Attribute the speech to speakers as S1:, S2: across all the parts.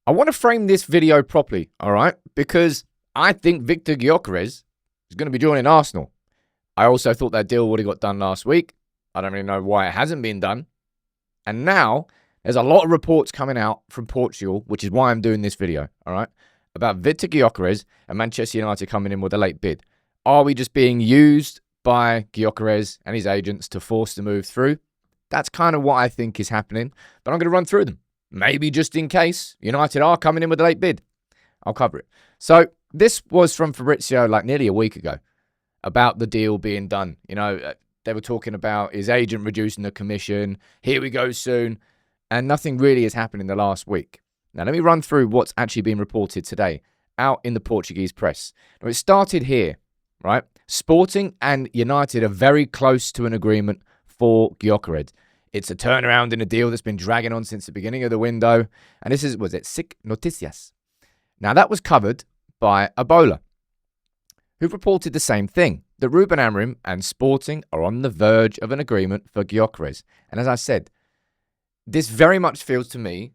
S1: I want to frame this video properly, all right? Because I think Viktor Gyokeres is going to be joining Arsenal. I also thought that deal would have got done last week. I don't really know why it hasn't been done. And now there's a lot of reports coming out from Portugal, which is why I'm doing this video, all right? About Viktor Gyokeres and Manchester United coming in with a late bid. Are we just being used by Gyokeres and his agents to force the move through? That's kind of what I think is happening, but I'm going to run through them. Maybe just in case United are coming in with a late bid. I'll cover it. So this was from Fabrizio like nearly a week ago about the deal being done. You know, they were talking about his agent reducing the commission. Here we go soon. And nothing really has happened in the last week. Now, let me run through what's actually been reported today out in the Portuguese press. Now, it started here, right? Sporting and United are very close to an agreement for Gyokeres. It's a turnaround in a deal that's been dragging on since the beginning of the window. And this is, was it SIC Noticias? Now, that was covered by Ebola, who reported the same thing, that Ruben Amorim and Sporting are on the verge of an agreement for Gyokeres. And as I said, this very much feels to me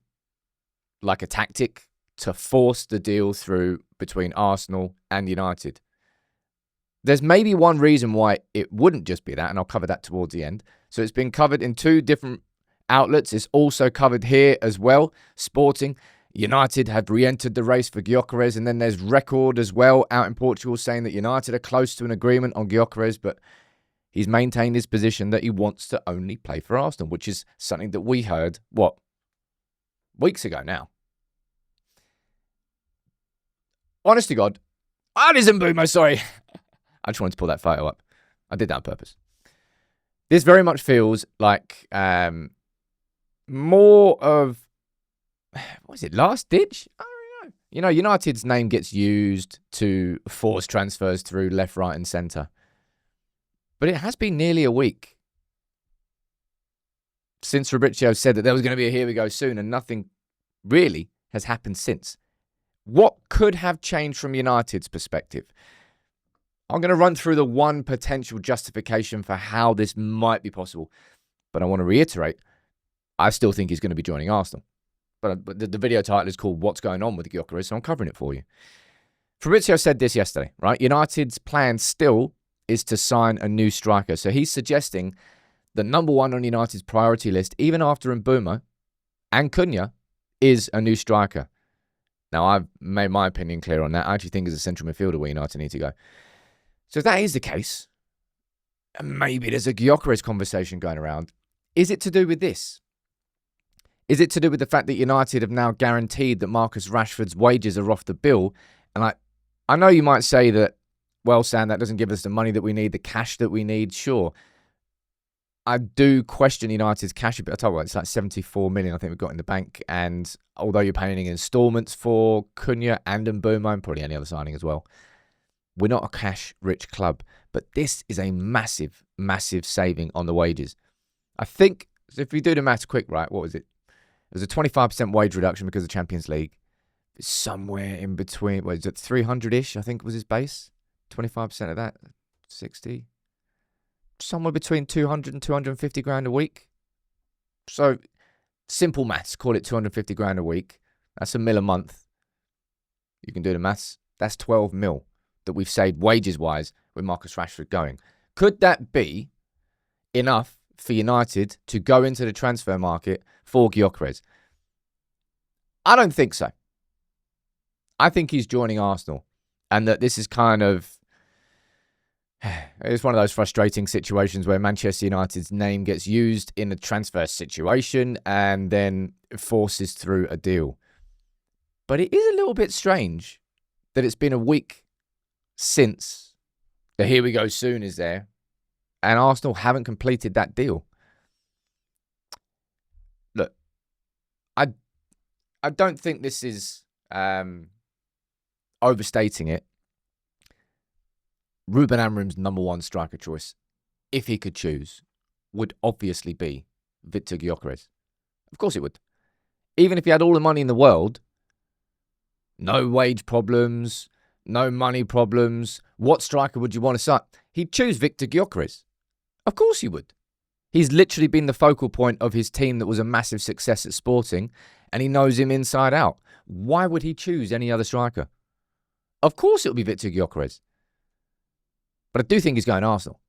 S1: like a tactic to force the deal through between Arsenal and United. There's maybe one reason why it wouldn't just be that, and I'll cover that towards the end. So it's been covered in two different outlets. It's also covered here as well. Sporting, United have re-entered the race for Gyokeres, and then there's Record as well out in Portugal saying that United are close to an agreement on Gyokeres, but he's maintained his position that he wants to only play for Arsenal, which is something that we heard, weeks ago now. Honest to God, listen, Boomer, sorry. I just wanted to pull that photo up. I did that on purpose. This very much feels like more of, last ditch? I don't know. You know, United's name gets used to force transfers through left, right, and centre. But it has been nearly a week since Fabrizio said that there was going to be a here we go soon, and nothing really has happened since. What could have changed from United's perspective? I'm going to run through the one potential justification for how this might be possible. But I want to reiterate, I still think he's going to be joining Arsenal. But the video title is called What's Going On with Gyokeres, so I'm covering it for you. Fabrizio said this yesterday, right? United's plan still is to sign a new striker. So he's suggesting the number one on United's priority list, even after Mbeumo and Cunha, is a new striker. Now, I've made my opinion clear on that. I actually think as a central midfielder where United need to go. So if that is the case, and maybe there's a Gyokeres conversation going around, is it to do with this? Is it to do with the fact that United have now guaranteed that Marcus Rashford's wages are off the bill? And I know you might say that, well, Sam, that doesn't give us the money that we need, the cash that we need. Sure. I do question United's cash a bit. I tell you what, it's like 74 million I think we've got in the bank. And although you're paying in installments for Cunha and Mbeumo and probably any other signing as well, we're not a cash-rich club. But this is a massive, massive saving on the wages. I think, so if we do the maths quick, right, what was it? It was a 25% wage reduction because of the Champions League. It's somewhere in between, what is it, 300-ish, I think was his base. 25% of that, 60. Somewhere between 200 and 250 grand a week. So, simple maths, call it 250 grand a week. That's $1 million a month. You can do the maths. That's 12 mil that we've saved wages-wise with Marcus Rashford going. Could that be enough for United to go into the transfer market for Gyokeres? I don't think so. I think he's joining Arsenal. And that this is kind of, it's one of those frustrating situations where Manchester United's name gets used in a transfer situation and then forces through a deal. But it is a little bit strange that it's been a week since the here we go soon is there and Arsenal haven't completed that deal. Look, I don't think this is overstating it. Ruben Amorim's number one striker choice, if he could choose, would obviously be Viktor Gyokeres. Of course it would. Even if he had all the money in the world, no wage problems, no money problems, what striker would you want to sign? He'd choose Viktor Gyokeres. Of course he would. He's literally been the focal point of his team that was a massive success at Sporting, and he knows him inside out. Why would he choose any other striker? Of course it'll be Viktor Gyokeres. But I do think he's going Arsenal.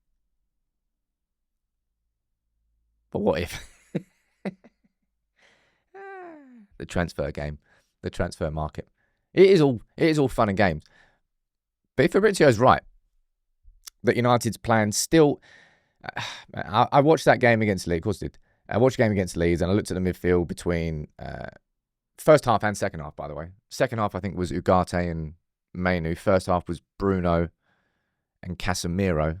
S1: But what if? The transfer game, the transfer market. It is all fun and games. But if Fabrizio's right, that United's plan still... I watched that game against Leeds, of course I did. I watched the game against Leeds and I looked at the midfield between first half and second half, by the way. Second half, I think, was Ugarte and Mainu. First half was Bruno and Casemiro.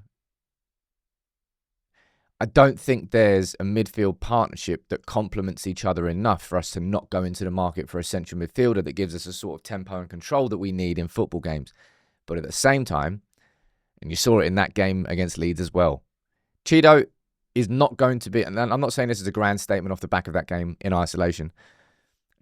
S1: I don't think there's a midfield partnership that complements each other enough for us to not go into the market for a central midfielder that gives us a sort of tempo and control that we need in football games. But at the same time, and you saw it in that game against Leeds as well, Cheeto is not going to be, and I'm not saying this is a grand statement off the back of that game in isolation,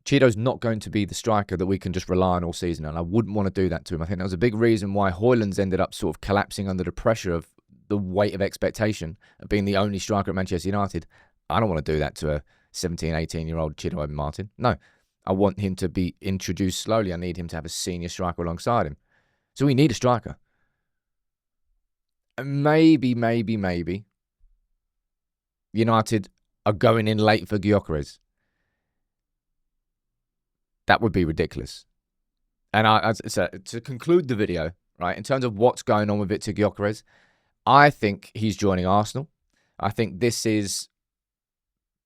S1: Cheeto's not going to be the striker that we can just rely on all season, and I wouldn't want to do that to him. I think that was a big reason why Højlund's ended up sort of collapsing under the pressure of the weight of expectation of being the only striker at Manchester United. I don't want to do that to a 17, 18-year-old Cheeto Martin. No, I want him to be introduced slowly. I need him to have a senior striker alongside him. So we need a striker. And maybe United are going in late for Gyokeres. That would be ridiculous. And so to conclude the video, right, in terms of what's going on with Viktor Gyokeres, I think he's joining Arsenal. I think this is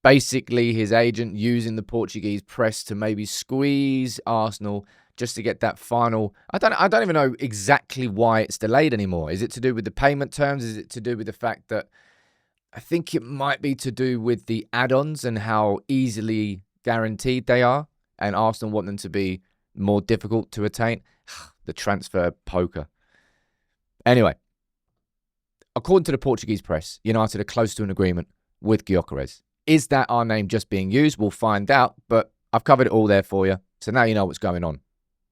S1: basically his agent using the Portuguese press to maybe squeeze Arsenal just to get that final... I don't even know exactly why it's delayed anymore. Is it to do with the payment terms? Is it to do with the fact that... I think it might be to do with the add-ons and how easily guaranteed they are, and Arsenal want them to be more difficult to attain. The transfer poker. Anyway, according to the Portuguese press, United are close to an agreement with Gyokeres. Is that our name just being used? We'll find out, but I've covered it all there for you. So now you know what's going on.